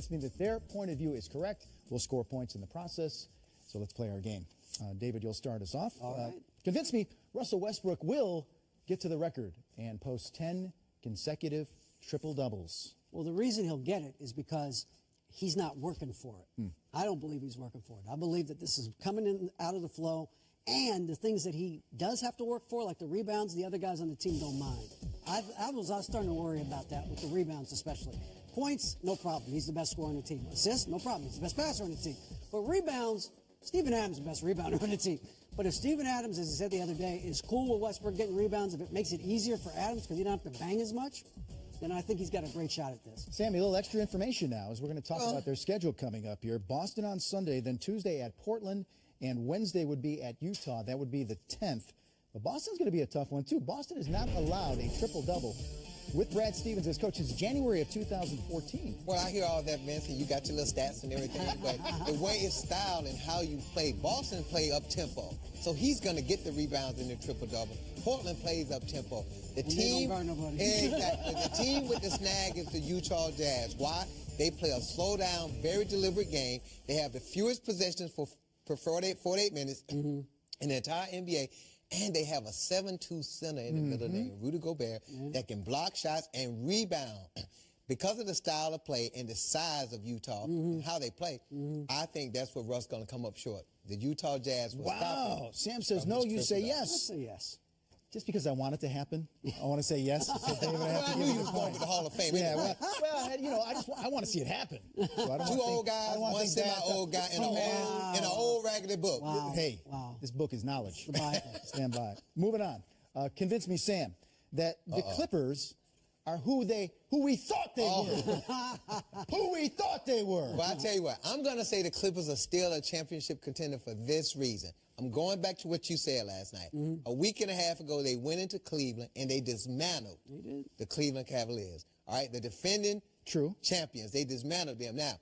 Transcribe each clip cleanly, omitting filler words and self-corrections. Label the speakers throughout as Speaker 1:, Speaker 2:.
Speaker 1: convince me that their point of view is correct, we'll score points in the process. So let's play our game. David, you'll start us off.
Speaker 2: All right.
Speaker 1: Convince me Russell Westbrook will get to the record and post 10 consecutive triple-doubles.
Speaker 2: Well, the reason he'll get it is because he's not working for it. I don't believe he's working for it. I believe that this is coming in out of the flow, and the things that he does have to work for, like the rebounds, the other guys on the team don't mind. I was starting to worry about that with the rebounds especially. Points, no problem. He's the best scorer on the team. Assists, no problem. He's the best passer on the team. But rebounds, Steven Adams is the best rebounder on the team. But if Steven Adams, as I said the other day, is cool with Westbrook getting rebounds, if it makes it easier for Adams because you don't have to bang as much, then I think he's got a great shot at this.
Speaker 1: Sammy, a little extra information now as we're going to talk about their schedule coming up here. Boston on Sunday, then Tuesday at Portland, and Wednesday would be at Utah. That would be the 10th. But Boston's going to be a tough one, too. Boston has not allowed a triple-double with Brad Stevens as coach since January of 2014.
Speaker 3: Well, I hear all that, Vince, and you got your little stats and everything, but the way it's styled and how you play, Boston play up-tempo. So he's going to get the rebounds in the triple-double. Portland plays up-tempo. The team, exactly, the team with the snag is the Utah Jazz. Why? They play a slow-down, very deliberate game. They have the fewest possessions for 48 minutes in the entire NBA. And they have a 7-2 center in the middle named Rudy Gobert that can block shots and rebound. Because of the style of play and the size of Utah and how they play, I think that's where Russ going to come up short. The Utah Jazz will stop him.
Speaker 1: Sam says no, you say yes.
Speaker 2: I say yes.
Speaker 1: Just because I want it to happen, I want to say yes. So David,
Speaker 3: I knew you was going with the Hall of Fame.
Speaker 1: Yeah, well, you know, I want to see it happen. So I don't
Speaker 3: Two old guys, one semi-old guy, and an old raggedy book.
Speaker 2: Wow.
Speaker 1: Hey, this book is knowledge. Stand by. Moving on. Convince me, Sam, that the Clippers are who we thought they were. Who we thought they were.
Speaker 3: Well, I tell you what, I'm going to say the Clippers are still a championship contender for this reason. I'm going back to what you said last night. A week and a half ago, they went into Cleveland and they dismantled the Cleveland Cavaliers. All right, the defending champions. They dismantled them. Now,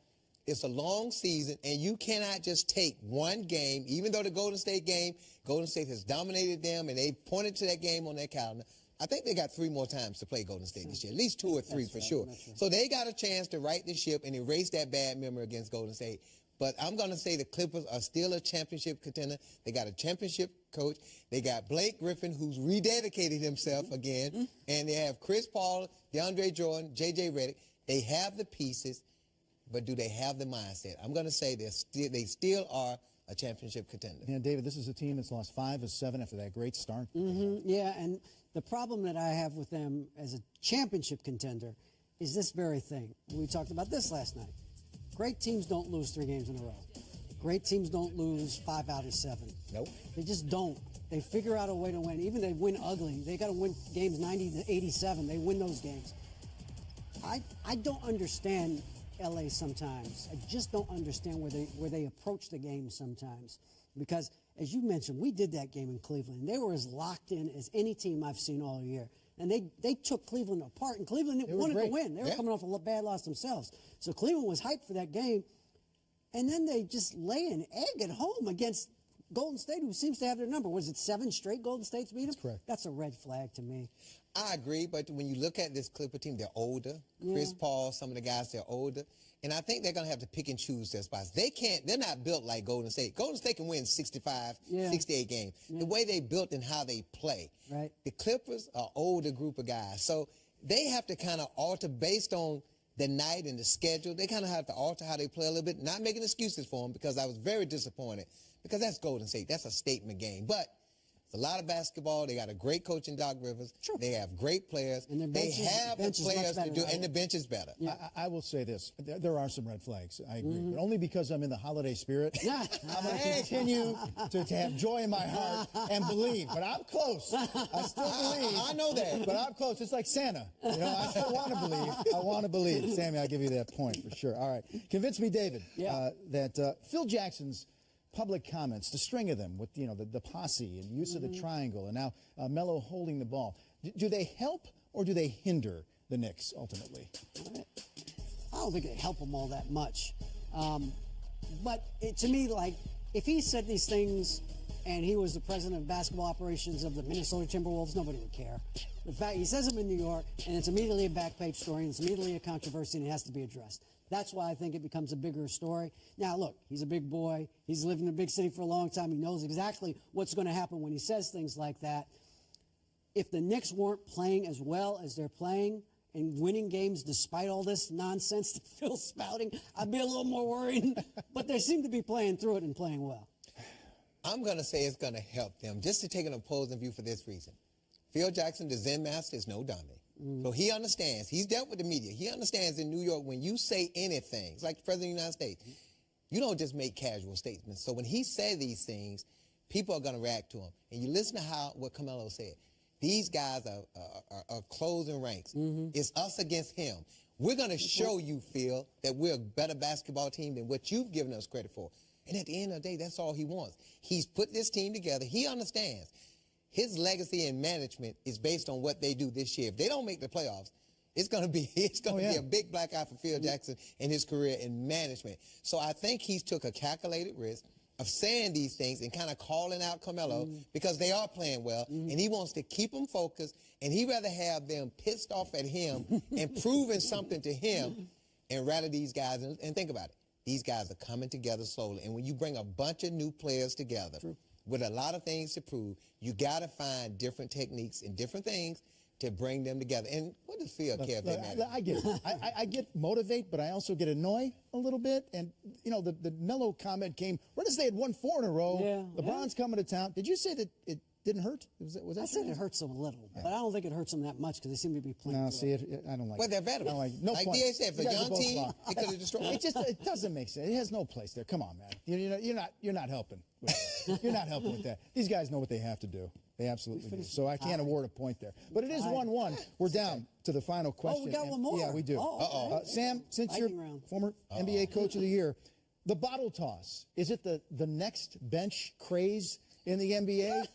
Speaker 3: it's a long season, and you cannot just take one game, even though the Golden State game, Golden State has dominated them, and they pointed to that game on their calendar. I think they got 3 more times to play Golden State this year, at least 2 or 3 for sure. So they got a chance to right the ship and erase that bad memory against Golden State. But I'm going to say the Clippers are still a championship contender. They got a championship coach. They got Blake Griffin, who's rededicated himself again. And they have Chris Paul, DeAndre Jordan, J.J. Redick. They have the pieces, but do they have the mindset? I'm going to say they still are a championship contender.
Speaker 1: Yeah, David, this is a team that's lost 5 of 7 after that great start.
Speaker 2: Yeah, and the problem that I have with them as a championship contender is this very thing. We talked about this last night. Great teams don't lose 3 games in a row. Great teams don't lose 5 out of 7.
Speaker 1: Nope.
Speaker 2: They just don't. They figure out a way to win. Even they win ugly. They got to win games 90 to 87. They win those games. I don't understand LA sometimes. I just don't understand where they approach the game sometimes. Because, as you mentioned, we did that game in Cleveland. They were as locked in as any team I've seen all year. And they took Cleveland apart, and Cleveland wanted to win. They were coming off a bad loss themselves. So Cleveland was hyped for that game. And then they just lay an egg at home against Golden State, who seems to have their number. Was it 7 straight Golden States beat them?
Speaker 1: That's correct.
Speaker 2: That's a red flag to me.
Speaker 3: I agree, but when you look at this Clipper team, they're older. Chris Paul, some of the guys, they're older. And I think they're going to have to pick and choose their spots. They're not built like Golden State. Golden State can win 65, 68 games. The way they built and how they play.
Speaker 2: Right.
Speaker 3: The Clippers are an older group of guys. So they have to kind of alter based on the night and the schedule. They kind of have to alter how they play a little bit. Not making excuses for them, because I was very disappointed. Because that's Golden State. That's a statement game. But it's a lot of basketball. They got a great coach in Doc Rivers. They have great players.
Speaker 2: And
Speaker 3: they have the players to do, and the bench is better.
Speaker 1: Yeah. I will say this. There are some red flags. I agree. But only because I'm in the holiday spirit. I'm going to continue to have joy in my heart and believe. But I'm close. I still believe.
Speaker 3: I know that.
Speaker 1: But I'm close. It's like Santa. You know, I still want to believe. I want to believe. Sammy, I'll give you that point for sure. All right. Convince me, David, that Phil Jackson's public comments, the string of them with, you know, the posse and use of the triangle, and now Melo holding the ball. Do they help or do they hinder the Knicks ultimately?
Speaker 2: I don't think they help them all that much. But to me, like, if he said these things and he was the president of basketball operations of the Minnesota Timberwolves, nobody would care. The fact he says them in New York, and it's immediately a back page story, and it's immediately a controversy, and it has to be addressed. That's why I think it becomes a bigger story. Now, look, he's a big boy. He's lived in a big city for a long time. He knows exactly what's going to happen when he says things like that. If the Knicks weren't playing as well as they're playing and winning games despite all this nonsense that Phil's spouting, I'd be a little more worried. But they seem to be playing through it and playing well.
Speaker 3: I'm going to say it's going to help them, just to take an opposing view for this reason. Phil Jackson, the Zen master, is no dummy. So he understands. He's dealt with the media. He understands in New York, when you say anything, it's like the President of the United States, you don't just make casual statements. So when he says these things, people are going to react to him. And you listen to what Carmelo said. These guys are closing ranks. It's us against him. We're going to show you, Phil, that we're a better basketball team than what you've given us credit for. And at the end of the day, that's all he wants. He's put this team together. He understands. His legacy in management is based on what they do this year. If they don't make the playoffs, it's going to be a big black eye for Phil Jackson in his career in management. So I think he's took a calculated risk of saying these things and kind of calling out Carmelo because they are playing well, and he wants to keep them focused, and he'd rather have them pissed off at him and proving something to him and rally these guys. And think about it. These guys are coming together slowly, and when you bring a bunch of new players together with a lot of things to prove, you got to find different techniques and different things to bring them together. And what does Phil care if they matter?
Speaker 1: I get it. I get motivate, but I also get annoy a little bit. And, you know, the Melo comment came right as they had won 4 in a row.
Speaker 2: Yeah,
Speaker 1: LeBron's coming to town. Did you say that it didn't hurt? Was that
Speaker 2: I said it hurts them a little, but I don't think it hurts them that much because they seem to be playing.
Speaker 1: No, see, I don't like
Speaker 3: Well,
Speaker 1: it.
Speaker 3: they're veterans.
Speaker 1: I don't like no
Speaker 3: like
Speaker 1: point.
Speaker 3: DA said, for
Speaker 1: You
Speaker 3: a
Speaker 1: guys are
Speaker 3: young
Speaker 1: both
Speaker 3: team,
Speaker 1: wrong.
Speaker 3: it could have destroyed
Speaker 1: It doesn't make sense. It has no place there. Come on, man. You're not helping. You're not helping with that. These guys know what they have to do. They absolutely do. So I can't award a point there. But it is 1-1. We're down to the final question.
Speaker 2: Oh, we got one more.
Speaker 1: Yeah, we do. Sam, since you're former NBA Coach of the Year, the bottle toss, is it the next bench craze in the NBA?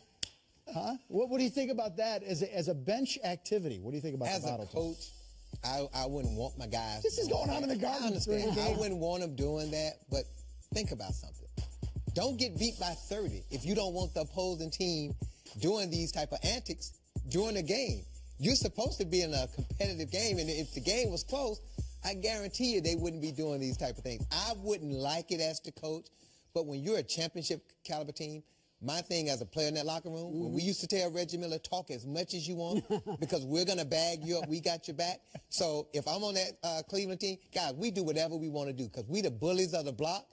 Speaker 1: Huh? What do you think about that as a bench activity? What do you think about the bottle toss?
Speaker 3: As a coach, I wouldn't want my guys.
Speaker 1: This is going on in the Garden.
Speaker 3: I understand. I wouldn't want them doing that, but think about something. Don't get beat by 30 if you don't want the opposing team doing these type of antics during a game. You're supposed to be in a competitive game, and if the game was close, I guarantee you they wouldn't be doing these type of things. I wouldn't like it as the coach, but when you're a championship caliber team, my thing as a player in that locker room, when we used to tell Reggie Miller, talk as much as you want because we're going to bag you up. We got your back. So if I'm on that Cleveland team, guys, we do whatever we want to do because we the bullies of the block,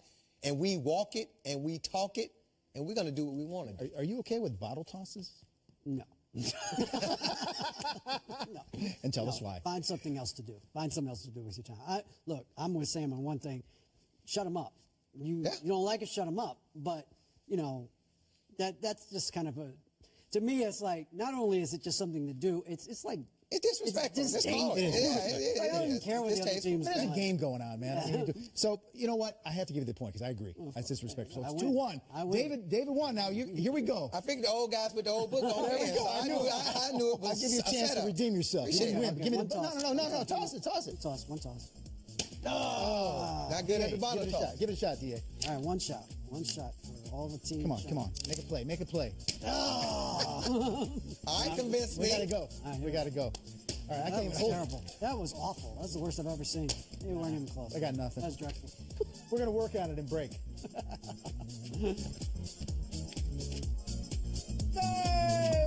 Speaker 3: and we walk it, and we talk it, and we're going to do what we want to do.
Speaker 1: Are you okay with bottle tosses?
Speaker 2: No.
Speaker 1: No. And tell us why.
Speaker 2: Find something else to do. Find something else to do with your time. Look, I'm with Sam on one thing. Shut them up. You don't like it, shut them up. But, you know, that's just kind of to me, it's like, not only is it just something to do, it's like,
Speaker 3: it's disrespectful.
Speaker 2: It's
Speaker 3: disgraceful.
Speaker 2: I don't even care what the other team's
Speaker 1: There's
Speaker 2: doing.
Speaker 1: a game going on, man.
Speaker 2: Yeah.
Speaker 1: So, you know what? I have to give you the point because I agree. That's disrespectful. So it's
Speaker 2: win.
Speaker 1: 2-1. David won. Now, here we go.
Speaker 3: I figured the old guys with the old book on
Speaker 1: There we
Speaker 3: hand,
Speaker 1: go.
Speaker 3: so I knew it was
Speaker 1: I'll give you a chance to
Speaker 3: setup.
Speaker 1: redeem yourself. You didn't win. Give me
Speaker 2: One
Speaker 1: the
Speaker 2: toss.
Speaker 1: No. Toss it.
Speaker 2: One toss.
Speaker 3: Not good at the bottom toss.
Speaker 1: Give it a shot, DA.
Speaker 2: All right, one shot for all the teams.
Speaker 1: Come on. Make a play.
Speaker 3: All right, convince me.
Speaker 1: We gotta go. All right, I can't
Speaker 2: That
Speaker 1: even
Speaker 2: was
Speaker 1: hold.
Speaker 2: terrible. That was awful. That's the worst I've ever seen. They weren't even close.
Speaker 1: I got nothing.
Speaker 2: That was dreadful.
Speaker 1: We're gonna work on it and break. Hey!